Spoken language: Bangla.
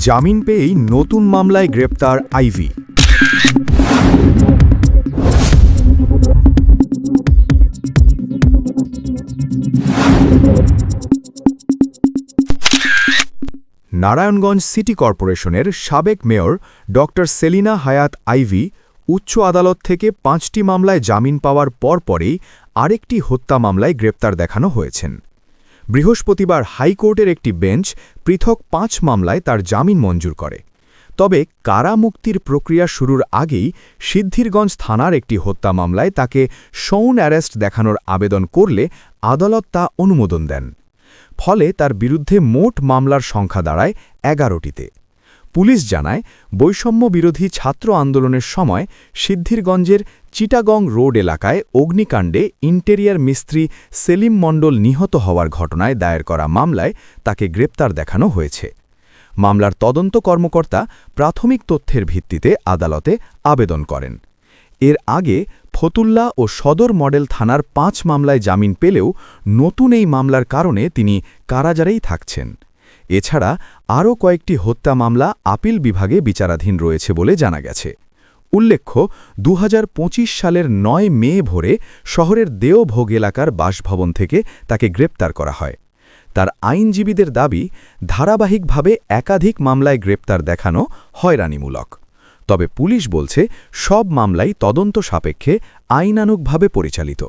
জামিন পেয়েই নতুন মামলায় গ্রেপ্তার আইভি। নারায়ণগঞ্জ সিটি কর্পোরেশনের সাবেক মেয়র ড. সেলিনা হায়াত আইভি উচ্চ আদালত থেকে ৫টি মামলায় জামিন পাওয়ার পরপরেই আরেকটি হত্যা মামলায় গ্রেপ্তার দেখানো হয়েছেন। বৃহস্পতিবার হাইকোর্টের একটি বেঞ্চ পৃথক ৫ মামলায় তার জামিন মঞ্জুর করে। তবে কারা মুক্তির প্রক্রিয়া শুরুর আগেই সিদ্ধিরগঞ্জ থানার একটি হত্যা মামলায় তাকে শৌন অ্যারেস্ট দেখানোর আবেদন করলে আদালত তা অনুমোদন দেন। ফলে তার বিরুদ্ধে মোট মামলার সংখ্যা দাঁড়ায় ১১টিতে। পুলিশ জানায়, বৈষম্য বিরোধী ছাত্র আন্দোলনের সময় সিদ্ধিরগঞ্জের চিটাগং রোড এলাকায় অগ্নিকাণ্ডে ইন্টেরিয়ার মিস্ত্রি সেলিম মণ্ডল নিহত হওয়ার ঘটনায় দায়ের করা মামলায় তাকে গ্রেপ্তার দেখানো হয়েছে। মামলার তদন্ত কর্মকর্তা প্রাথমিক তথ্যের ভিত্তিতে আদালতে আবেদন করেন। এর আগে ফতুল্লা ও সদর মডেল থানার ৫ মামলায় জামিন পেলেও নতুন এই মামলার কারণে তিনি কারাগারেই থাকছেন। এছাড়া আরও কয়েকটি হত্যা মামলা আপিল বিভাগে বিচারাধীন রয়েছে বলে জানা গেছে। উল্লেখ্য, ২০২৫ সালের ৯ মে ভোরে শহরের দেওভোগ এলাকার বাসভবন থেকে তাকে গ্রেপ্তার করা হয়। তার আইনজীবীদের দাবি, ধারাবাহিকভাবে একাধিক মামলায় গ্রেপ্তার দেখানো হয়রানিমূলক। তবে পুলিশ বলছে, সব মামলাই তদন্ত সাপেক্ষে আইনানুগভাবে পরিচালিত।